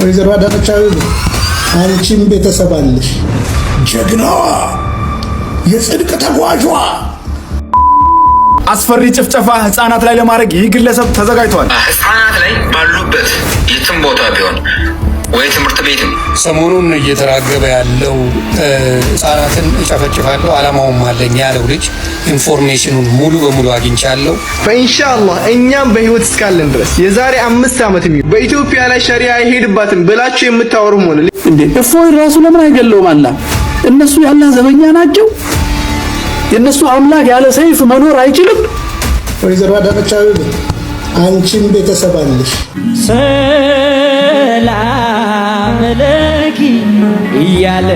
ወይዘሮ አዳነች አቤቤ አንቺም ቤተሰብ አለሽ። ጀግናዋ የጽድቅ ተጓዧ አስፈሪ ጭፍጨፋ ህፃናት ላይ ለማድረግ ይህ ግለሰብ ተዘጋጅቷል። ህፃናት ላይ ባሉበት የትም ቦታ ቢሆን ወይ ትምህርት ቤትም ሰሞኑን እየተራገበ ያለው ህፃናትን እጨፈጭፋለሁ አላማውም አለኝ ያለው ልጅ ኢንፎርሜሽኑን ሙሉ በሙሉ አግኝቻለሁ። በኢንሻአላህ እኛም በህይወት እስካለን ድረስ የዛሬ 5 ዓመት በኢትዮጵያ ላይ ሸሪዓ ይሄድባትን ብላችሁ የምታወሩ ሆነ እንዴ እፎይ ራሱ ለምን አይገለውም? አላ እነሱ ያላህ ዘበኛ ናቸው። የነሱ አምላክ ያለ ሰይፍ መኖር አይችልም። ወይዘሮ አዳነች አቤቤ አንቺም ቤተሰብ አለሽ። ሰላም ለኪ እያለ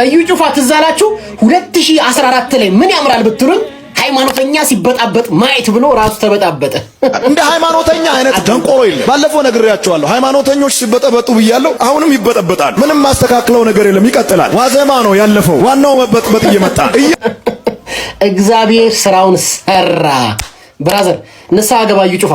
እዩ ጩፋ ትዝ አላችሁ 2014 ላይ ምን ያምራል ብትሉኝ ሃይማኖተኛ ሲበጣበጥ ማየት ብሎ ራሱ ተበጣበጠ። እንደ ሃይማኖተኛ አይነት ደንቆሮ የለም። ባለፈው ነግሬያቸዋለሁ። ሃይማኖተኞች ሲበጠበጡ ብያለሁ። አሁንም ይበጠበጣል። ምንም ማስተካክለው ነገር የለም። ይቀጥላል። ዋዜማ ነው ያለፈው። ዋናው መበጥበጥ እየመጣ እግዚአብሔር ስራውን ሰራ። ብራዘር ንስሐ ገባ እዩ ጩፋ።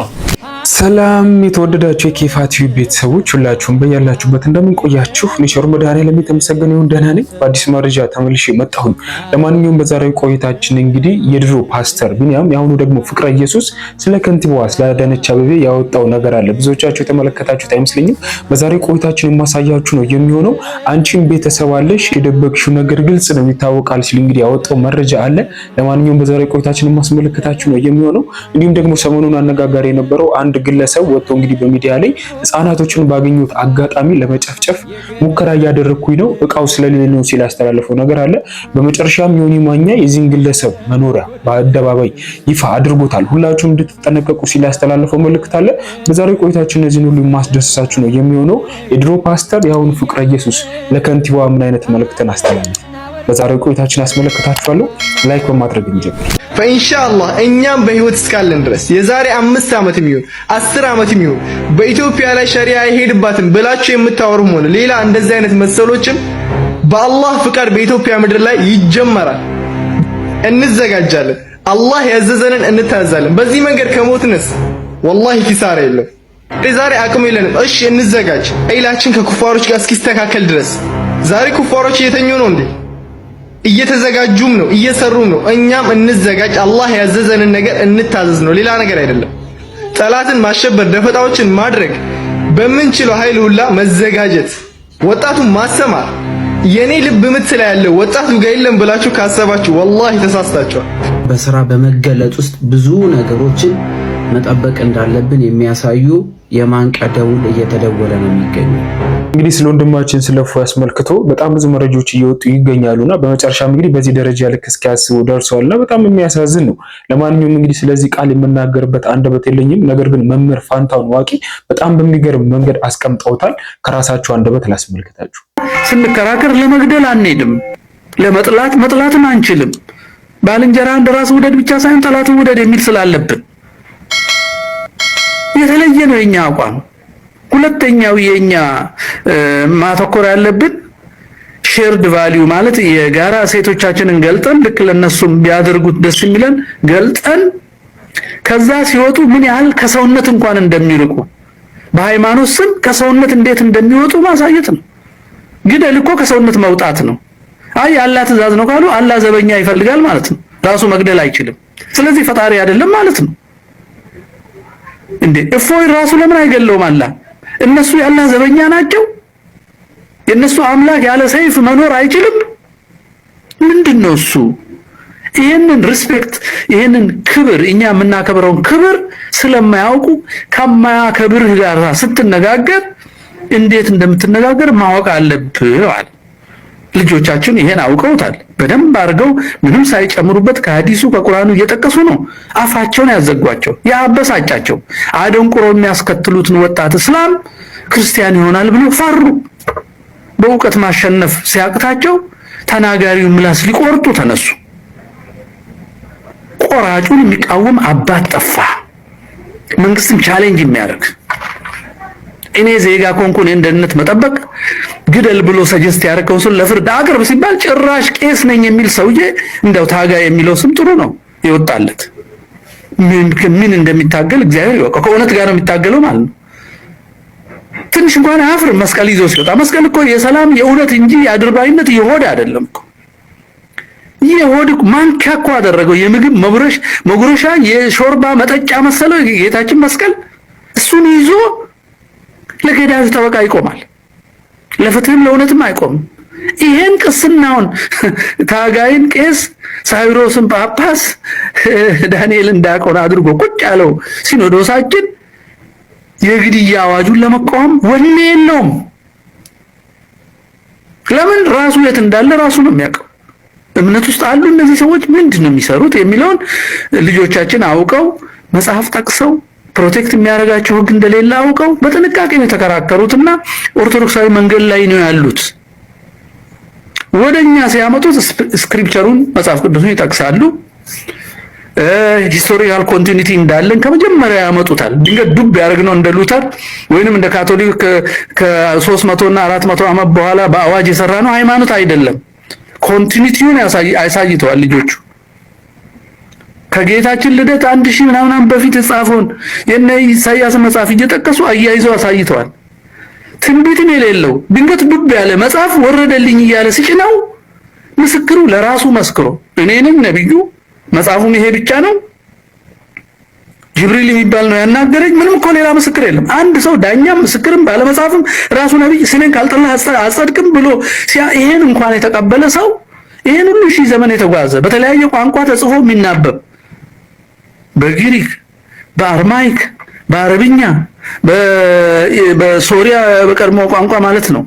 ሰላም የተወደዳችሁ የኬፋ ቲቪ ቤተሰቦች ሁላችሁም በያላችሁበት እንደምን ቆያችሁ? ቸሩ መድኃኔዓለም የተመሰገነ ይሁን። ደህና ነኝ። በአዲስ መረጃ ተመልሼ መጣሁኝ። ለማንኛውም በዛሬው ቆይታችን እንግዲህ የድሮ ፓስተር ቢኒያም የአሁኑ ደግሞ ፍቅረ ኢየሱስ ስለ ከንቲባዋ ስለ አዳነች አቤቤ ያወጣው ነገር አለ። ብዙዎቻችሁ የተመለከታችሁት አይመስለኝም። በዛሬው ቆይታችን የማሳያችሁ ነው የሚሆነው። አንቺም ቤተሰብ አለሽ፣ የደበቅሽው ነገር ግልጽ ነው ይታወቃል ሲል እንግዲህ ያወጣው መረጃ አለ። ለማንኛውም በዛሬው ቆይታችን የማስመለከታችሁ ነው የሚሆነው። እንዲሁም ደግሞ ሰሞኑን አነጋጋሪ የነበረው አንድ ግለሰብ ወጥቶ እንግዲህ በሚዲያ ላይ ህፃናቶችን ባገኙት አጋጣሚ ለመጨፍጨፍ ሙከራ እያደረኩኝ ነው እቃው ስለሌለ ነው ሲል ያስተላለፈው ነገር አለ። በመጨረሻም ዮኒ ማኛ የዚህን ግለሰብ መኖሪያ በአደባባይ ይፋ አድርጎታል። ሁላችሁም እንድትጠነቀቁ ሲል ያስተላለፈው መልእክት አለ። በዛሬው ቆይታችን እነዚህን ሁሉ ማስደሰሳችሁ ነው የሚሆነው። የድሮ ፓስተር የአሁኑ ፍቅረ ኢየሱስ ለከንቲባዋ ምን አይነት መልእክትን አስተላለፈ? በዛሬው ቆይታችን አስመለክታችኋለሁ። ላይክ በማድረግ እንጀምር። በኢንሻአላህ እኛም በህይወት እስካለን ድረስ የዛሬ 5 ዓመት 10 ዓመት በኢትዮጵያ ላይ ሸሪዓ ይሄድባትን ብላችሁ የምታወሩ ሆነ ሌላ እንደዚህ አይነት መሰሎችን በአላህ ፍቃድ በኢትዮጵያ ምድር ላይ ይጀመራል። እንዘጋጃለን። አላህ ያዘዘንን እንታዛለን። በዚህ መንገድ ከሞትንስ ወላሂ ኪሳራ የለም። ዛሬ አቅም የለንም። እሺ እንዘጋጅ። ኃይላችን ከኩፋሮች ጋር እስኪስተካከል ድረስ ዛሬ ኩፋሮች እየተኙ ነው እንዴ? እየተዘጋጁም ነው፣ እየሰሩም ነው። እኛም እንዘጋጅ። አላህ ያዘዘንን ነገር እንታዘዝ ነው፣ ሌላ ነገር አይደለም። ጠላትን ማሸበር፣ ደፈጣዎችን ማድረግ፣ በምንችለው ኃይል ሁላ መዘጋጀት፣ ወጣቱን ማሰማር። የኔ ልብ ምት ላይ ያለው ወጣቱ ጋር የለም ብላችሁ ካሰባችሁ ወላሂ ተሳስታችኋል። በስራ በመገለጥ ውስጥ ብዙ ነገሮችን መጠበቅ እንዳለብን የሚያሳዩ የማንቂያ ደውል እየተደወለ ነው የሚገኘው። እንግዲህ ስለ ወንድማችን ስለፎ ያስመልክቶ በጣም ብዙ መረጃዎች እየወጡ ይገኛሉና በመጨረሻም እንግዲህ በዚህ ደረጃ ልክ እስኪያስቡ ደርሰዋልና በጣም የሚያሳዝን ነው። ለማንኛውም እንግዲህ ስለዚህ ቃል የምናገርበት አንደበት የለኝም። ነገር ግን መምህር ፋንታውን ዋቂ በጣም በሚገርም መንገድ አስቀምጠውታል። ከራሳቸው አንደበት ላስመልክታችሁ። ስንከራከር ለመግደል አንሄድም፣ መጥላትን አንችልም። ባልንጀራ እንደራስ ውደድ ብቻ ሳይሆን ጠላትን ውደድ የሚል ስላለብን የተለየ ነው የኛ አቋም። ሁለተኛው የኛ ማተኮር ያለብን ሼርድ ቫልዩ ማለት የጋራ ሴቶቻችንን ገልጠን ልክ ለነሱም ቢያደርጉት ደስ የሚለን ገልጠን ከዛ ሲወጡ ምን ያህል ከሰውነት እንኳን እንደሚርቁ በሃይማኖት ስም ከሰውነት እንዴት እንደሚወጡ ማሳየት ነው። ግደል እኮ ከሰውነት መውጣት ነው። አይ አላህ ትእዛዝ ነው ካሉ አላህ ዘበኛ ይፈልጋል ማለት ነው። ራሱ መግደል አይችልም። ስለዚህ ፈጣሪ አይደለም ማለት ነው እንዴ? እፎይ ራሱ ለምን አይገለውም? አላህ እነሱ ያላህ ዘበኛ ናቸው። የነሱ አምላክ ያለ ሰይፍ መኖር አይችልም። ምንድነው እሱ? ይሄንን ሪስፔክት ይሄንን ክብር እኛ የምናከብረውን ክብር ስለማያውቁ ከማያከብርህ ጋር ስትነጋገር እንዴት እንደምትነጋገር ማወቅ አለብህ ማለት ልጆቻችን ይሄን አውቀውታል። በደንብ አድርገው ምንም ሳይጨምሩበት ከሐዲሱ ከቁርአኑ እየጠቀሱ ነው አፋቸውን ያዘጓቸው ያበሳጫቸው። አደንቁሮ የሚያስከትሉትን ወጣት እስላም ክርስቲያን ይሆናል ብሎ ፈሩ። በእውቀት ማሸነፍ ሲያቅታቸው ተናጋሪውን ምላስ ሊቆርጡ ተነሱ። ቆራጩን የሚቃወም አባት ጠፋ። መንግስትን ቻሌንጅ የሚያደርግ እኔ ዜጋ ኮንኩን እንደነት መጠበቅ ግደል ብሎ ሰጀስት ያደረገው ሰው ለፍርድ አቅርብ ሲባል ጭራሽ ቄስ ነኝ የሚል ሰውዬ እንደው ታጋ የሚለው ስም ጥሩ ነው ይወጣለት። ምን እንደሚታገል እግዚአብሔር ይወቀው። ከእውነት ጋር ነው የሚታገለው ማለት ነው። ትንሽ እንኳን አያፍርም መስቀል ይዞ ሲወጣ። መስቀል እኮ የሰላም የእውነት እንጂ የአድርባይነት የሆድ አይደለም እኮ። የሆድ ማንኪያ እኮ አደረገው፣ የምግብ መጉረሻ የሾርባ መጠጫ መሰለው ጌታችን መስቀል። እሱን ይዞ ለገዳዩ ጠበቃ ይቆማል፣ ለፍትህም ለእውነትም አይቆምም። ይሄን ቅስናውን ታጋይን ቄስ፣ ሳይሮስን ጳጳስ፣ ዳንኤልን ዲያቆን አድርጎ ቁጭ ያለው ሲኖዶሳችን የግድያ አዋጁን ለመቃወም ወኔ የለውም። ለምን? ራሱ የት እንዳለ ራሱ ነው የሚያውቀው። እምነት ውስጥ አሉ እነዚህ ሰዎች ምንድን ነው የሚሰሩት የሚለውን ልጆቻችን አውቀው መጽሐፍ ጠቅሰው ፕሮቴክት የሚያደርጋቸው ሕግ እንደሌለ አውቀው በጥንቃቄ ነው የተከራከሩትና ኦርቶዶክሳዊ መንገድ ላይ ነው ያሉት። ወደኛ ሲያመጡት ስክሪፕቸሩን መጽሐፍ ቅዱስን ይጠቅሳሉ። ሂስቶሪካል ኮንቲኒቲ እንዳለን ከመጀመሪያ ያመጡታል። ድንገት ዱብ ያደርግነው እንደ ሉተር ወይንም እንደ ካቶሊክ ከ300 እና 400 ዓመት በኋላ በአዋጅ የሰራ ነው ሃይማኖት አይደለም። ኮንቲኒቲውን ያሳይተዋል ልጆቹ። ከጌታችን ልደት 1000 ምናምን በፊት የጻፈውን የነ ኢሳይያስ መጽሐፍ እየጠቀሱ አያይዘው አሳይተዋል። ትንቢትን የሌለው ድንገት ዱብ ያለ መጽሐፍ ወረደልኝ እያለ ሲጭነው ምስክሩ ለራሱ መስክሮ እኔ ነኝ ነብዩ፣ መጽሐፉም ይሄ ብቻ ነው፣ ጅብሪል የሚባል ነው ያናገረኝ፣ ምንም እኮ ሌላ ምስክር የለም። አንድ ሰው ዳኛም ምስክርም ባለ መጽሐፍም ራሱ ነብይ ስሜን ካልጠላህ አጸድቅም ብሎ ይሄን እንኳን የተቀበለ ሰው ይሄን ሁሉ ሺህ ዘመን የተጓዘ በተለያየ ቋንቋ ተጽፎ የሚናበብ በግሪክ፣ በአርማይክ፣ በአረብኛ፣ በሶሪያ በቀድሞ ቋንቋ ማለት ነው፣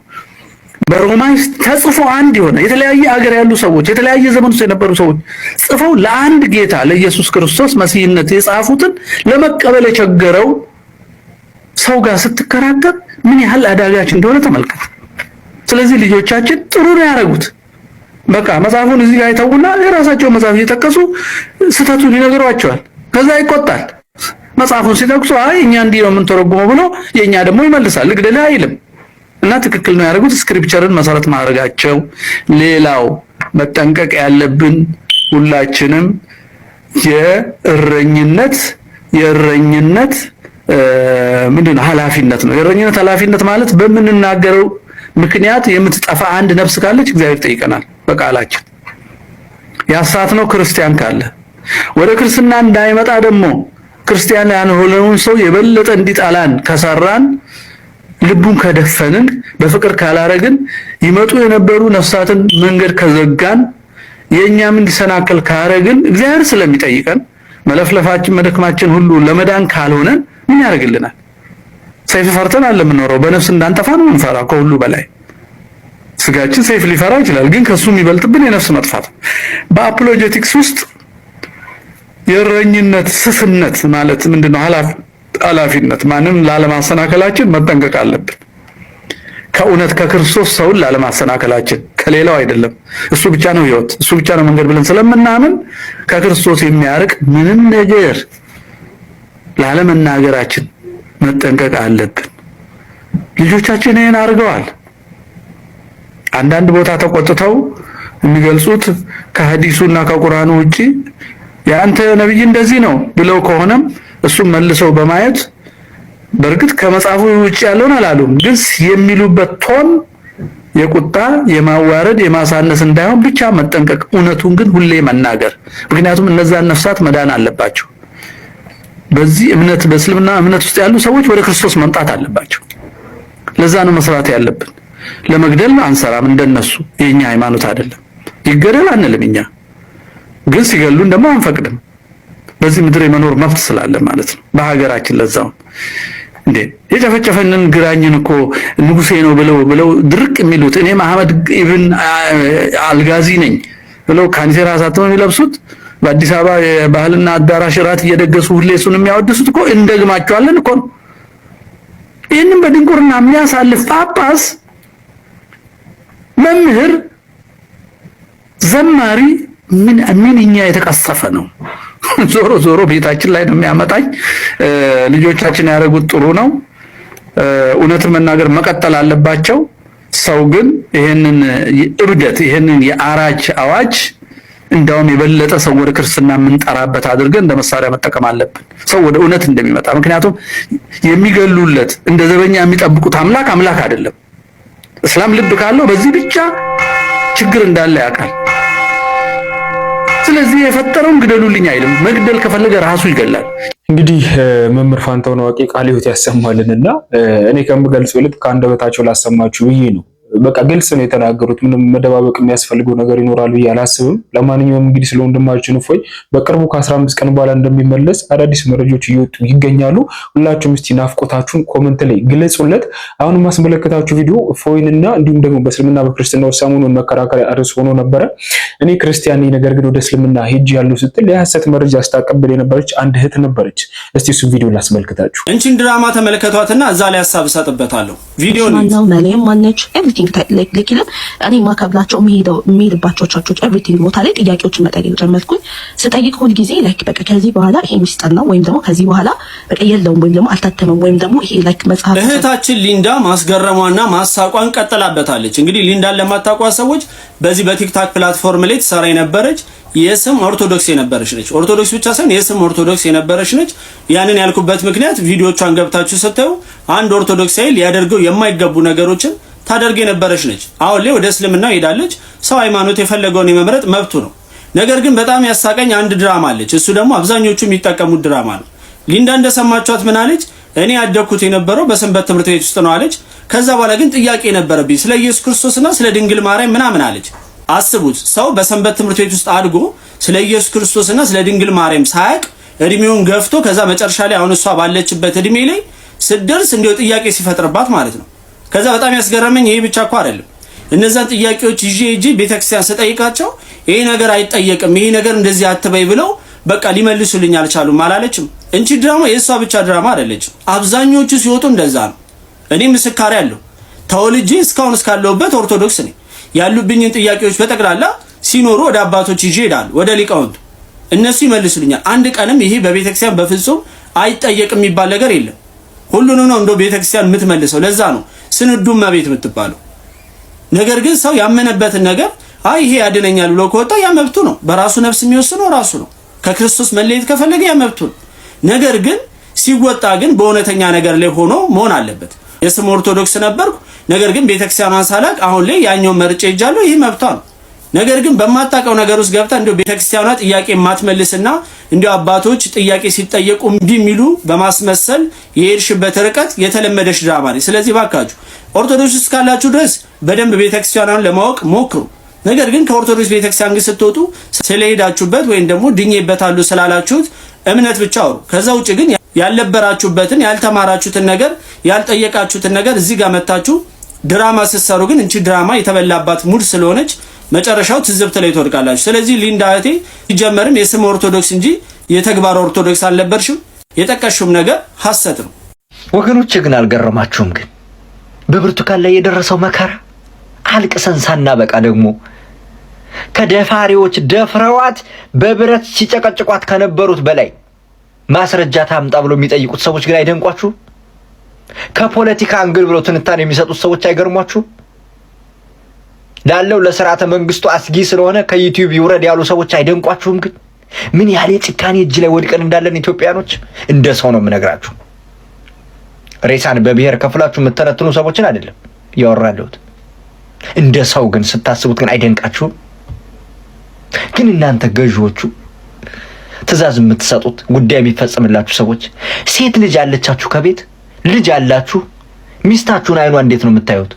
በሮማይስ ተጽፎ አንድ የሆነ የተለያየ ሀገር ያሉ ሰዎች የተለያየ ዘመን ውስጥ የነበሩ ሰዎች ጽፈው ለአንድ ጌታ ለኢየሱስ ክርስቶስ መሲህነት የጻፉትን ለመቀበል የቸገረው ሰው ጋር ስትከራከር ምን ያህል አዳጋች እንደሆነ ተመልከት። ስለዚህ ልጆቻችን ጥሩ ነው ያደረጉት። በቃ መጽሐፉን እዚህ ጋር አይተውና የራሳቸው መጽሐፍ እየጠቀሱ ስህተቱን ይነግሯቸዋል። ከዛ ይቆጣል። መጽሐፉን ሲጠቅሱ አይ እኛ እንዲህ ነው የምንተረጉመው ብሎ የኛ ደግሞ ይመልሳል። ልግደልህ አይልም። እና ትክክል ነው ያደረጉት ስክሪፕቸርን መሰረት ማድረጋቸው። ሌላው መጠንቀቅ ያለብን ሁላችንም የእረኝነት ምንድነው ኃላፊነት ነው። የእረኝነት ኃላፊነት ማለት በምንናገረው ምክንያት የምትጠፋ አንድ ነፍስ ካለች እግዚአብሔር ጠይቀናል በቃላችን። ያሳትነው ክርስቲያን ካለ ወደ ክርስትና እንዳይመጣ ደግሞ ክርስቲያን ያልሆነውን ሰው የበለጠ እንዲጣላን ከሰራን ልቡን ከደፈንን በፍቅር ካላረግን ይመጡ የነበሩ ነፍሳትን መንገድ ከዘጋን የኛም እንዲሰናከል ካረግን እግዚአብሔር ስለሚጠይቀን መለፍለፋችን መደክማችን ሁሉ ለመዳን ካልሆነ ምን ያደርግልናል? ሰይፍ ፈርተን አለ የምንኖረው። በነፍስ እንዳንጠፋ ነው የምንፈራው። ከሁሉ በላይ ስጋችን ሰይፍ ሊፈራ ይችላል፣ ግን ከሱ የሚበልጥብን የነፍስ መጥፋት። በአፖሎጀቲክስ ውስጥ የእረኝነት ስፍነት ማለት ምንድነው? ኃላፊነት ማንም ላለማሰናከላችን መጠንቀቅ አለብን። ከእውነት ከክርስቶስ ሰውን ላለማሰናከላችን ከሌላው አይደለም። እሱ ብቻ ነው ህይወት፣ እሱ ብቻ ነው መንገድ ብለን ስለምናምን ከክርስቶስ የሚያርቅ ምንም ነገር ላለመናገራችን መጠንቀቅ አለብን። ልጆቻችን ይሄን አድርገዋል። አንዳንድ ቦታ ተቆጥተው የሚገልጹት ከሐዲሱና ከቁርአኑ ውጪ ያንተ ነብይ እንደዚህ ነው ብለው ከሆነም እሱም መልሰው በማየት በርግጥ ከመጽሐፉ ውጪ ያለውን አላሉም፣ ግን የሚሉበት ቶን የቁጣ የማዋረድ የማሳነስ እንዳይሆን ብቻ መጠንቀቅ፣ እውነቱን ግን ሁሌ መናገር። ምክንያቱም እነዛን ነፍሳት መዳን አለባቸው። በዚህ እምነት በእስልምና እምነት ውስጥ ያሉ ሰዎች ወደ ክርስቶስ መምጣት አለባቸው። ለዛ ነው መስራት ያለብን። ለመግደል አንሰራም እንደነሱ፣ የኛ ሃይማኖት አይደለም። ይገደል አንልም እኛ፣ ግን ሲገሉን ደግሞ አንፈቅድም። በዚህ ምድር የመኖር መብት ስላለ ማለት ነው በሀገራችን። ለዛው እንዴ የጨፈጨፈንን ግራኝን እኮ ንጉሴ ነው ብለው ድርቅ የሚሉት እኔ መሐመድ ኢብን አልጋዚ ነኝ ብለው ካንሴራ ሳተው የሚለብሱት በአዲስ አበባ የባህልና አዳራሽ ራት እየደገሱ ሁሌ እሱን የሚያወድሱት እኮ እንደግማቸዋለን እኮ። ይህንን በድንቁርና የሚያሳልፍ ጳጳስ፣ መምህር፣ ዘማሪ ምንኛ የተቀሰፈ ነው። ዞሮ ዞሮ ቤታችን ላይ ነው የሚያመጣኝ። ልጆቻችን ያደረጉት ጥሩ ነው። እውነትን መናገር መቀጠል አለባቸው። ሰው ግን ይሄንን እብደት ይሄንን የአራጅ አዋጅ እንዳውም የበለጠ ሰው ወደ ክርስትና የምንጠራበት አድርገን እንደ መሳሪያ መጠቀም አለብን፣ ሰው ወደ እውነት እንደሚመጣ። ምክንያቱም የሚገሉለት እንደ ዘበኛ የሚጠብቁት አምላክ አይደለም። እስላም ልብ ካለው በዚህ ብቻ ችግር እንዳለ ያውቃል። ስለዚህ የፈጠረውን ግደሉልኝ አይልም። መግደል ከፈለገ ራሱ ይገላል። እንግዲህ መምህር ፋንታሁን ዋቄ ቃለ ሕይወት ያሰማልንና እኔ ከምገልጸው ይልቅ ከአንደበታቸው ላሰማችሁ ብዬ ነው። በቃ ግልጽ ነው የተናገሩት። ምንም መደባበቅ የሚያስፈልገው ነገር ይኖራል ብዬ አላስብም። ለማንኛውም እንግዲህ ስለ ወንድማችን እፎይ በቅርቡ ከ15 ቀን በኋላ እንደሚመለስ አዳዲስ መረጃዎች እየወጡ ይገኛሉ። ሁላችሁም እስቲ ናፍቆታችሁን ኮሜንት ላይ ግለጹለት። አሁን ማስመለከታችሁ ቪዲዮ እፎይንና እንዲሁም ደግሞ በእስልምና በክርስትና ሰሞኑን መከራከሪያ ርዕስ ሆኖ ነበረ። እኔ ክርስቲያን ነኝ ነገር ግን ወደ እስልምና ሄጅ ያለው ስትል የሐሰት መረጃ ስታቀብል የነበረች አንድ እህት ነበረች። እስቲ እሱ ቪዲዮ ላስመልክታችሁ። እንቺን ድራማ ተመልከቷትና እዛ ላይ ሐሳብ ሰጥበታለሁ። ቪዲዮ ነው ማነች ኤቭሪቲንግ like እኔ ማከብላቸው የሚሄድባቸው ቸርቾች ኤቭሪቲንግ ቦታ ላይ ጥያቄዎችን መጠየቅ ጀመርኩኝ። ስጠይቅ ሁሉ ጊዜ ላይክ በቃ ከዚህ በኋላ ይሄ ሚስጥር ነው ወይም ደግሞ ከዚህ በኋላ በቃ የለውም ወይም ደግሞ አልታተመም ወይም ደግሞ ይሄ ላይክ መጽሐፍ። እህታችን ሊንዳ ማስገረሟና ማሳቋን ቀጥላበታለች። እንግዲህ ሊንዳን ለማታውቋት ሰዎች በዚህ በቲክታክ ፕላትፎርም ላይ ትሰራ የነበረች የስም ኦርቶዶክስ የነበረች ነች። ኦርቶዶክስ ብቻ ሳይሆን የስም ኦርቶዶክስ የነበረች ነች። ያንን ያልኩበት ምክንያት ቪዲዮቿን ገብታችሁ ስታዩ አንድ ኦርቶዶክሳዊ ሊያደርገው የማይገቡ ነገሮችን ታደርግ የነበረች ነች። አሁን ላይ ወደ እስልምና ሄዳለች። ሰው ሃይማኖት የፈለገውን የመምረጥ መብቱ ነው። ነገር ግን በጣም ያሳቀኝ አንድ ድራማ አለች። እሱ ደግሞ አብዛኞቹ የሚጠቀሙት ድራማ ነው። ሊንዳ እንደሰማችኋት ምን አለች? እኔ ያደግኩት የነበረው በሰንበት ትምህርት ቤት ውስጥ ነው አለች። ከዛ በኋላ ግን ጥያቄ ነበረብኝ ስለ ኢየሱስ ክርስቶስና ስለ ድንግል ማርያም ምናምን አለች። አስቡት፣ ሰው በሰንበት ትምህርት ቤት ውስጥ አድጎ ስለ ኢየሱስ ክርስቶስና ስለ ድንግል ማርያም ሳያቅ እድሜውን ገፍቶ ከዛ መጨረሻ ላይ አሁን እሷ ባለችበት እድሜ ላይ ስደርስ እንዲው ጥያቄ ሲፈጥርባት ማለት ነው። ከዛ በጣም ያስገረመኝ ይሄ ብቻ እኮ አይደለም። እነዛን ጥያቄዎች ይዤ ቤተክርስቲያን ስጠይቃቸው ይሄ ነገር አይጠየቅም፣ ይሄ ነገር እንደዚህ አትበይ ብለው በቃ ሊመልሱልኝ አልቻሉም አላለችም። እንቺ ድራማ የእሷ ብቻ ድራማ አይደለችም። አብዛኞቹ ሲወጡ እንደዛ ነው። እኔ ምስካሪ አለሁ። ተወልጄ እስካሁን እስካለሁበት ኦርቶዶክስ ነኝ። ያሉብኝን ጥያቄዎች በጠቅላላ ሲኖሩ ወደ አባቶች ይዤ እሄዳለሁ፣ ወደ ሊቃውንቱ። እነሱ ይመልሱልኛል። አንድ ቀንም ይሄ በቤተክርስቲያን በፍጹም አይጠየቅም የሚባል ነገር የለም። ሁሉንም ነው እንደው ቤተክርስቲያን የምትመልሰው። ለዛ ነው ስንዱም መቤት የምትባለው። ነገር ግን ሰው ያመነበትን ነገር አይ ይሄ ያድነኛል ብሎ ከወጣ ያ መብቱ ነው። በራሱ ነፍስ የሚወስነው ራሱ ነው። ከክርስቶስ መለየት ከፈለገ ያ መብቱ ነው። ነገር ግን ሲወጣ ግን በእውነተኛ ነገር ላይ ሆኖ መሆን አለበት። የስም ኦርቶዶክስ ነበርኩ፣ ነገር ግን ቤተክርስቲያኗን ሳላቅ አሁን ላይ ያኛውን መርጬ ሄጃለሁ፣ ይሄ መብቷ ነው። ነገር ግን በማታውቀው ነገር ውስጥ ገብታ እንደው ቤተክርስቲያኗ ጥያቄ ማትመልስና እንደው አባቶች ጥያቄ ሲጠየቁ እምቢ የሚሉ በማስመሰል የሄድሽበት ርቀት የተለመደሽ ድራማ ነው። ስለዚህ ባካችሁ ኦርቶዶክስ እስካላችሁ ድረስ በደንብ ቤተክርስቲያኗን ለማወቅ ሞክሩ። ነገር ግን ከኦርቶዶክስ ቤተክርስቲያን ግን ስትወጡ ስለሄዳችሁበት ወይም ደግሞ ድኜበታሉ ስላላችሁት እምነት ብቻ አውሩ። ከዛ ውጭ ግን ያልነበራችሁበትን ያልተማራችሁትን ነገር ያልጠየቃችሁትን ነገር እዚህ ጋር መታችሁ ድራማ ስትሰሩ ግን እንቺ ድራማ የተበላባት ሙድ ስለሆነች መጨረሻው ትዝብት ላይ ትወድቃላችሁ። ስለዚህ ሊንዳ እህቴ ሲጀመርም የስም ኦርቶዶክስ እንጂ የተግባር ኦርቶዶክስ አልነበርሽም። የጠቀሽውም ነገር ሐሰት ነው። ወገኖች ግን አልገረማችሁም? ግን በብርቱካን ላይ የደረሰው መከራ አልቅሰን ሳናበቃ ደግሞ ከደፋሪዎች ደፍረዋት በብረት ሲጨቀጭቋት ከነበሩት በላይ ማስረጃ ታምጣ ብሎ የሚጠይቁት ሰዎች ግን አይደንቋችሁ? ከፖለቲካ አንግል ብሎ ትንታኔ የሚሰጡት ሰዎች አይገርሟችሁ? ላለው ለሥርዓተ መንግስቱ አስጊ ስለሆነ ከዩቲዩብ ይውረድ ያሉ ሰዎች አይደንቋችሁም? ግን ምን ያህል የጭካኔ እጅ ላይ ወድቀን እንዳለን ኢትዮጵያኖች እንደ ሰው ነው የምነግራችሁ። ሬሳን በብሔር ከፍላችሁ የምትተነትኑ ሰዎችን አይደለም ያወራለሁት። እንደ ሰው ግን ስታስቡት ግን አይደንቃችሁም? ግን እናንተ ገዢዎቹ ትእዛዝ የምትሰጡት ጉዳይ የሚፈጸምላችሁ ሰዎች ሴት ልጅ አለቻችሁ፣ ከቤት ልጅ አላችሁ። ሚስታችሁን አይኗ እንዴት ነው የምታዩት?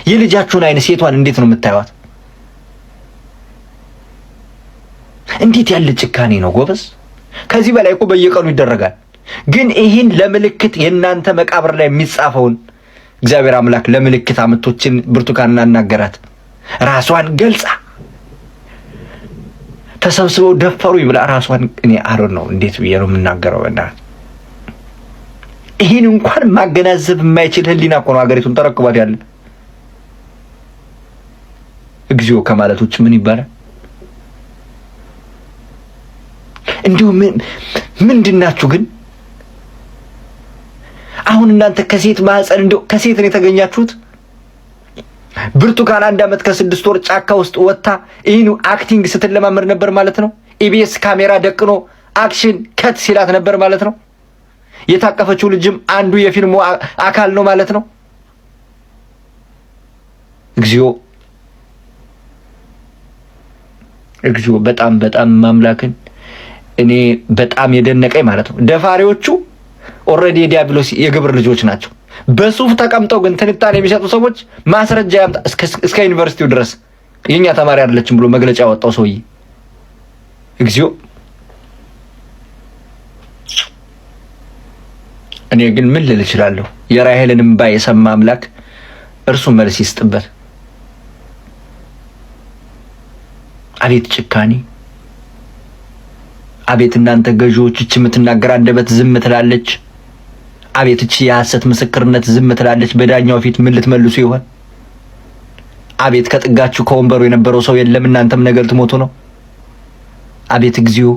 የልጃችሁን አይን ሴቷን እንዴት ነው የምታዩት? እንዴት ያለ ጭካኔ ነው ጎበዝ! ከዚህ በላይ እኮ በየቀኑ ይደረጋል። ግን ይህን ለምልክት የእናንተ መቃብር ላይ የሚጻፈውን እግዚአብሔር አምላክ ለምልክት አመቶችን ብርቱካን እናናገራት ራሷን ገልጻ ተሰብስበው ደፈሩ ይብላ ራሷን እኔ አሮን ነው እንዴት ብዬ ነው የምናገረው? በእናትህ ይህን እንኳን ማገናዘብ የማይችል ህሊና እኮ ነው ሀገሪቱን ተረክቧት ያለ። እግዚኦ ከማለት ውጭ ምን ይባላል? እንዲሁ ምንድናችሁ ግን? አሁን እናንተ ከሴት ማህፀን እንደው ከሴት ነው የተገኛችሁት? ብርቱካን 1 ዓመት ከ6 ወር ጫካ ውስጥ ወጣ ይህን አክቲንግ ስትለማመድ ነበር ማለት ነው። ኢቢኤስ ካሜራ ደቅኖ አክሽን ከት ሲላት ነበር ማለት ነው። የታቀፈችው ልጅም አንዱ የፊልሙ አካል ነው ማለት ነው። እግዚኦ በጣም ማምላክን እኔ በጣም የደነቀኝ ማለት ነው። ደፋሪዎቹ ኦልሬዲ የዲያብሎስ የግብር ልጆች ናቸው። በሱፍ ተቀምጠው ግን ትንታኔ የሚሰጡ ሰዎች ማስረጃ ያምጣ እስከ ዩኒቨርሲቲው ድረስ የኛ ተማሪ አይደለችም ብሎ መግለጫ ያወጣው ሰውዬ እግዚኦ። እኔ ግን ምን ልል እችላለሁ? የራሔልን እንባ የሰማ አምላክ እርሱ መልስ ይስጥበት። አቤት ጭካኔ! አቤት እናንተ ገዢዎች! እቺ የምትናገር አንደበት ዝም ትላለች። አቤት እቺ የሐሰት ምስክርነት ዝም ትላለች። በዳኛው ፊት ምን ልትመልሱ ይሆን? አቤት ከጥጋችሁ ከወንበሩ የነበረው ሰው የለም፣ እናንተም ነገር ትሞቱ ነው። አቤት እግዚኦ!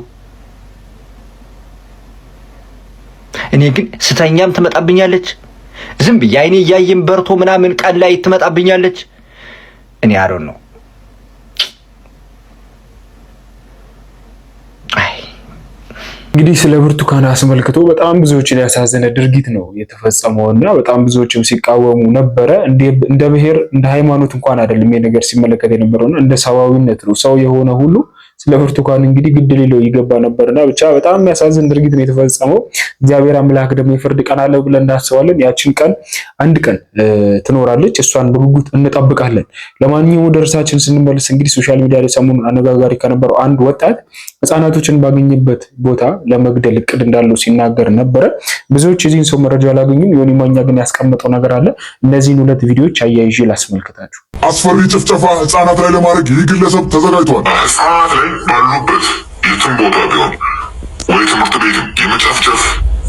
እኔ ግን ስተኛም ትመጣብኛለች፣ ዝም ብዬ አይኔ እያየም በርቶ ምናምን ቀን ላይ ትመጣብኛለች። እኔ አሮን ነው። እንግዲህ ስለ ብርቱካን አስመልክቶ በጣም ብዙዎችን ያሳዘነ ድርጊት ነው የተፈጸመውና በጣም ብዙዎችም ሲቃወሙ ነበረ። እንደ ብሔር እንደ ሃይማኖት እንኳን አይደለም የነገር ሲመለከት የነበረውና እንደ ሰዋዊነት ነው። ሰው የሆነ ሁሉ ስለ ብርቱካን እንግዲህ ግድ ሊለው ይገባ ነበርና ብቻ በጣም የሚያሳዝን ድርጊት ነው የተፈጸመው። እግዚአብሔር አምላክ ደግሞ የፍርድ ቀን አለ ብለን እናስባለን። ያችን ቀን አንድ ቀን ትኖራለች፣ እሷን በጉጉት እንጠብቃለን። ለማንኛውም ወደ እርሳችን ስንመለስ እንግዲህ ሶሻል ሚዲያ ላይ ሰሞኑን አነጋጋሪ ከነበረው አንድ ወጣት ሕፃናቶችን ባገኘበት ቦታ ለመግደል እቅድ እንዳለው ሲናገር ነበረ። ብዙዎች የዚህን ሰው መረጃ አላገኙም። ዮኒ ማኛ ግን ያስቀመጠው ነገር አለ። እነዚህን 2 ቪዲዮዎች አያይዤ ላስመልክታችሁ። አስፈሪ ጭፍጨፋ ሕፃናት ላይ ለማድረግ ይህ ግለሰብ ተዘጋጅቷል። ሕፃናት ላይ ባሉበት የትም ቦታ ቢሆን ወይ ትምህርት ቤትም የመጨፍጨፍ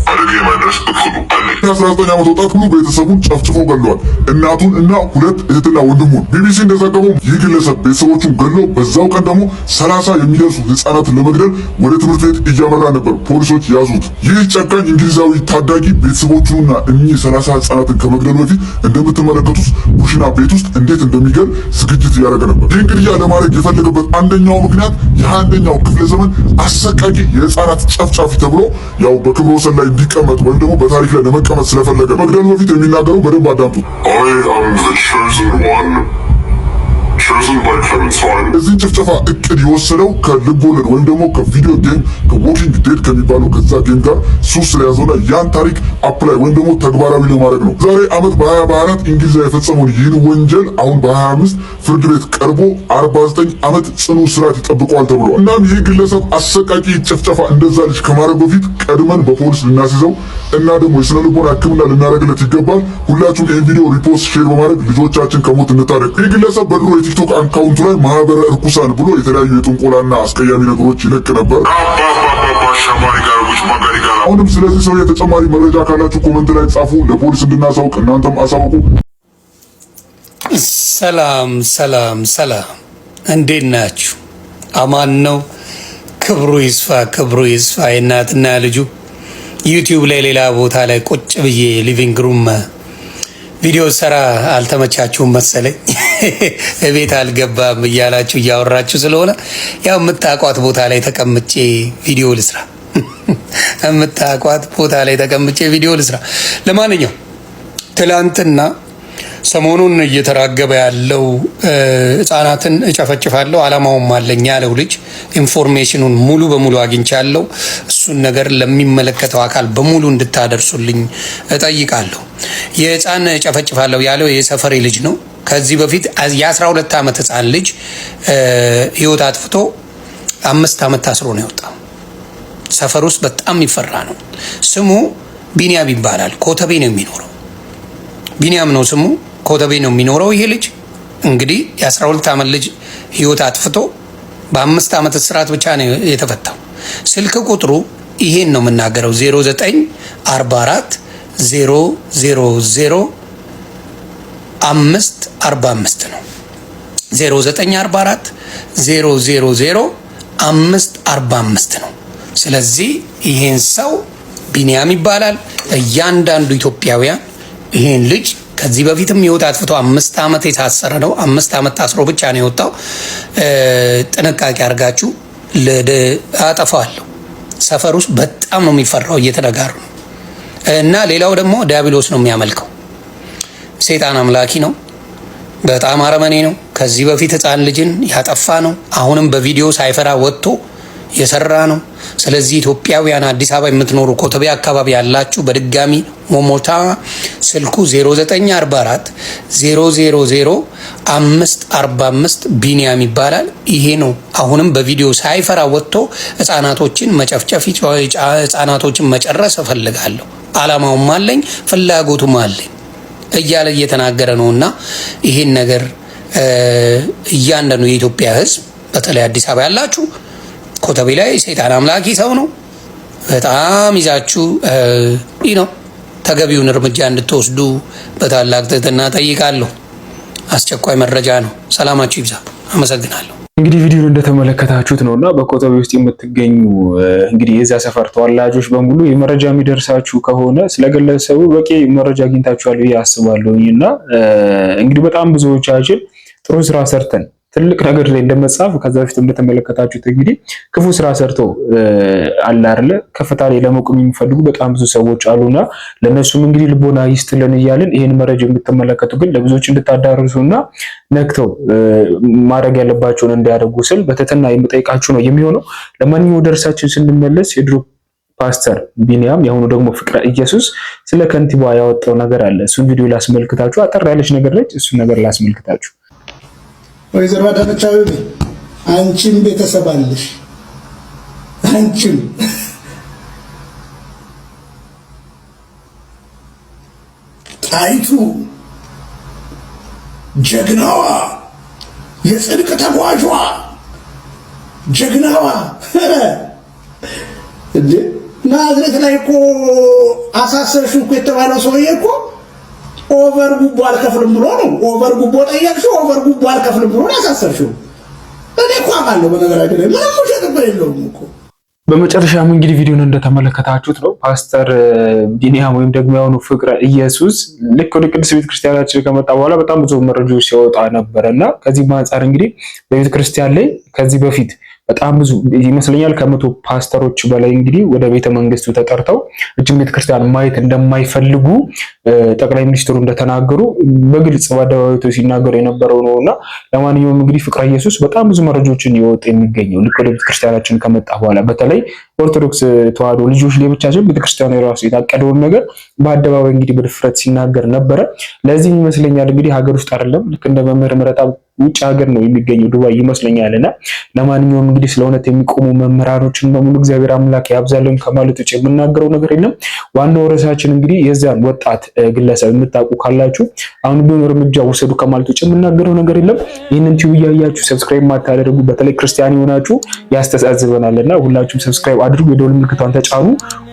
አደጋ የማድረስ እቅዱ አለኝ። 19 ዓመት ወጣት ሙሉ ቤተሰቡን ጨፍጭፎ ገለዋል። እናቱን እና 2 እህትና ወንድሙን። ቢቢሲ እንደዘገበው ይህ ግለሰብ ቤተሰቦቹን ገሎ በዛው ቀን ደግሞ 30 የሚደርሱ ሕፃናትን ለመግደል ወደ ትምህርት ቤት እያመራ ነበር ፖሊሶች ያዙት። ይህ ጨካኝ እንግሊዛዊ ታዳጊ ቤተሰቦቹንና እኚህ 30 ሕፃናትን ከመግደሉ በፊት እንደምትመለከቱት ኩሽና ቤት ውስጥ እንዴት እንደሚገል ዝግጅት እያደረገ ነበር። ይህ ግድያ ለማድረግ የፈለገበት አንደኛው ምክንያት የ21ኛው ክፍለ ዘመን አሰቃቂ የሕፃናት ጨፍጫፊ ተብሎ ያው በክብረ ወሰን ላይ እንዲቀመጥ ወይም ደግሞ በታሪክ ላይ ለመቀመጥ ስለፈለገ መግደሉ በፊት የሚናገረው በደንብ አዳምጡ። እዚህ ጭፍጨፋ እቅድ የወሰደው ከልብ ወለድ ወይም ደግሞ ከቪዲዮ ጌም ከዎኪንግ ዴድ ከሚባለው ከዛ ጌም ጋር ሱስ ስለያዘውና ያን ታሪክ አፕላይ ወይም ደግሞ ተግባራዊ ለማድረግ ነው። ዛሬ ዓመት በ2024 እንግሊዝ የፈጸመውን ይህን ወንጀል አሁን በ25 ፍርድ ቤት ቀርቦ 49 ዓመት ጽኑ እስራት ይጠብቀዋል ተብሏል። እናም ይህ ግለሰብ አሰቃቂ ጭፍጨፋ እንደዛ ልጅ ከማድረግ በፊት ቀድመን በፖሊስ ልናስይዘው እና ደግሞ የስነ ልቦና ሕክምና ልናደርግለት ይገባል። ሁላችሁም ይህን ቪዲዮ ሪፖስት፣ ሼር በማድረግ ልጆቻችን ከሞት እንታደግ። ይህ ግለሰብ በድሮ የቲክቶክ አካውንቱ ላይ ማህበረ እርኩሳን ብሎ የተለያዩ የጥንቆላና አስቀያሚ ነገሮች ይለቅ ነበር። አሁንም ስለዚህ ሰው የተጨማሪ መረጃ ካላችሁ ኮመንት ላይ ጻፉ፣ ለፖሊስ እንድናሳውቅ እናንተም አሳውቁ። ሰላም ሰላም ሰላም፣ እንዴት ናችሁ? አማን ነው? ክብሩ ይስፋ ክብሩ ይስፋ። የእናትና ልጁ ዩቲዩብ ላይ ሌላ ቦታ ላይ ቁጭ ብዬ ሊቪንግ ሩም ቪዲዮ ሰራ አልተመቻችሁም መሰለኝ። እቤት አልገባም እያላችሁ እያወራችሁ ስለሆነ ያው የምታቋት ቦታ ላይ ተቀምጬ ቪዲዮ ልስራ። የምታቋት ቦታ ላይ ተቀምጬ ቪዲዮ ልስራ። ለማንኛውም ትላንትና ሰሞኑን እየተራገበ ያለው ሕፃናትን እጨፈጭፋለሁ አላማውም አለኝ ያለው ልጅ ኢንፎርሜሽኑን ሙሉ በሙሉ አግኝቻለሁ። እሱን ነገር ለሚመለከተው አካል በሙሉ እንድታደርሱልኝ እጠይቃለሁ። የሕፃን እጨፈጭፋለሁ ያለው የሰፈሬ ልጅ ነው። ከዚህ በፊት የ12 ዓመት ሕፃን ልጅ ህይወት አጥፍቶ 5 ዓመት ታስሮ ነው የወጣው። ሰፈር ውስጥ በጣም የሚፈራ ነው። ስሙ ቢኒያም ይባላል። ኮተቤ ነው የሚኖረው። ቢኒያም ነው ስሙ። ኮተቤ ነው የሚኖረው። ይሄ ልጅ እንግዲህ የ12 ዓመት ልጅ ህይወት አጥፍቶ በ5 ዓመት እስራት ብቻ ነው የተፈታው። ስልክ ቁጥሩ ይሄን ነው የምናገረው 0944 000 545 ነው። 0944 000 545 ነው። ስለዚህ ይሄን ሰው ቢኒያም ይባላል። እያንዳንዱ ኢትዮጵያውያን ይሄን ልጅ ከዚህ በፊትም ህይወት አጥፍቶ 5 ዓመት የታሰረ ነው። 5 ዓመት ታስሮ ብቻ ነው የወጣው። ጥንቃቄ አድርጋችሁ አጠፋዋለሁ። ሰፈር ውስጥ በጣም ነው የሚፈራው፣ እየተነጋሩ ነው። እና ሌላው ደግሞ ዲያብሎስ ነው የሚያመልከው። ሰይጣን አምላኪ ነው። በጣም አረመኔ ነው። ከዚህ በፊት ህፃን ልጅን ያጠፋ ነው። አሁንም በቪዲዮ ሳይፈራ ወጥቶ የሰራ ነው። ስለዚህ ኢትዮጵያውያን አዲስ አበባ የምትኖሩ ኮተቤ አካባቢ ያላችሁ በድጋሚ ሞሞታ ስልኩ 0944 000 545 ቢኒያም ይባላል። ይሄ ነው። አሁንም በቪዲዮ ሳይፈራ ወጥቶ ህፃናቶችን መጨፍጨፍ፣ ህፃናቶችን መጨረስ እፈልጋለሁ፣ አላማውም አለኝ ፍላጎቱም አለኝ እያለ እየተናገረ ነውና ይሄን ነገር እያንዳንዱ የኢትዮጵያ ህዝብ በተለይ አዲስ አበባ ያላችሁ ኮተቤ ላይ ሰይጣን አምላኪ ሰው ነው። በጣም ይዛችሁ ነው ተገቢውን እርምጃ እንድትወስዱ በታላቅ ትህትና ጠይቃለሁ። አስቸኳይ መረጃ ነው። ሰላማችሁ ይብዛ። አመሰግናለሁ። እንግዲህ ቪዲዮን እንደተመለከታችሁት ነውና በኮተቤ ውስጥ የምትገኙ እንግዲህ የዛ ሰፈር ተወላጆች በሙሉ የመረጃ የሚደርሳችሁ ከሆነ ስለገለሰቡ በቂ መረጃ አግኝታችኋል ብዬ አስባለሁና እንግዲህ በጣም ብዙዎቻችን ጥሩ ስራ ሰርተን ትልቅ ነገር ላይ እንደመጻፍ ከዛ በፊት እንደተመለከታችሁት እንግዲህ ክፉ ስራ ሰርተው አለ አይደለ ከፍታ ላይ ለመቆም የሚፈልጉ በጣም ብዙ ሰዎች አሉና ለነሱም እንግዲህ ልቦና ይስጥልን እያልን ይሄን መረጃ የምትመለከቱ ግን ለብዙዎች እንድታዳርሱና ነክተው ማድረግ ያለባቸውን እንዲያደርጉ ስል በትህትና የምጠይቃችሁ ነው የሚሆነው። ለማንኛውም ደርሳችን ስንመለስ የድሮ ፓስተር ቢኒያም የአሁኑ ደግሞ ፍቅረ ኢየሱስ ስለ ከንቲባ ያወጣው ነገር አለ። እሱን ቪዲዮ ላስመልክታችሁ። አጠር ያለች ነገር ነች። እሱን ነገር ላስመልክታችሁ። ወይዘሮ አዳነች አቤቤ አንቺም ቤተሰብ አለሽ። አንቺም ጣይቱ ጀግናዋ፣ የጽድቅ ተጓዧ ጀግናዋ እንዴ ናዝሬት ላይ እኮ አሳሰርሽው እኮ የተባለው ሰውዬ እኮ ኦቨር ጉቦ አልከፍልም ብሎ ነው። ኦቨር ጉቦ ጠየቅሽው፣ ኦቨር ጉቦ አልከፍልም ብሎ ያሳሰርሽው። እኔ እኮ አውቃለሁ በነገራችን ላይ ምንም ውሸት የለውም እኮ። በመጨረሻም እንግዲህ ቪዲዮን እንደተመለከታችሁት ነው ፓስተር ቢኒያም ወይም ደግሞ ያሁኑ ፍቅረ ኢየሱስ ልክ ወደ ቅዱስ ቤተክርስቲያናችን ከመጣ በኋላ በጣም ብዙ መረጃዎች ሲወጣ ነበርና ከዚህ አንፃር እንግዲህ በቤተክርስቲያን ላይ ከዚህ በፊት በጣም ብዙ ይመስለኛል ከመቶ ፓስተሮች በላይ እንግዲህ ወደ ቤተ መንግስቱ ተጠርተው እጅግ ቤተክርስቲያን ማየት እንደማይፈልጉ ጠቅላይ ሚኒስትሩ እንደተናገሩ በግልጽ በአደባባይ ሲናገሩ የነበረው ነውና ለማንኛውም እንግዲህ ፍቅረ ኢየሱስ በጣም ብዙ መረጃዎችን ይወጣ የሚገኘው ልክ ወደ ቤተክርስቲያናችን ከመጣ በኋላ በተለይ ኦርቶዶክስ ተዋህዶ ልጆች ላይ ብቻ ሳይሆን ቤተክርስቲያኑ የራሱ የታቀደውን ነገር በአደባባይ እንግዲህ በድፍረት ሲናገር ነበረ። ለዚህ ይመስለኛል እንግዲህ ሀገር ውስጥ አይደለም ልክ እንደ መምህር ምረጣ ውጭ ሀገር ነው የሚገኘው ዱባይ ይመስለኛልና ለማንኛውም እንግዲህ ስለ እውነት የሚቆሙ መምህራኖችን በሙሉ እግዚአብሔር አምላክ ያብዛልን ከማለት ውጭ የምናገረው ነገር የለም። ዋናው ርዕሳችን እንግዲህ የዛን ወጣት ግለሰብ የምታውቁ ካላችሁ አሁን ቢሆን እርምጃ ወሰዱ ከማለት ውጭ የምናገረው ነገር የለም። ይህንን ቲቪ ያያችሁ ሰብስክራይብ ማታደርጉ በተለይ ክርስቲያን ሆናችሁ ያስተሳዝበናልና ሁላችሁም ሰብስክራይብ አድርጉ፣ የደወል ምልክቷን ተጫኑ፣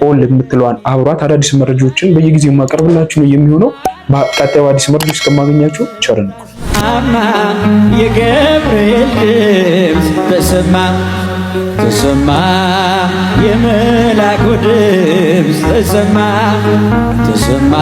ኦል የምትለዋን አብሯት። አዳዲስ መረጃዎችን በየጊዜው ማቀርብላችሁ ነው የሚሆነው። በቀጣዩ አዲስ መረጃዎች እስከማገኛችሁ ቸር ነው። የገብርኤል ድምፅ ተሰማ የመላኩ ድምፅ ተሰማ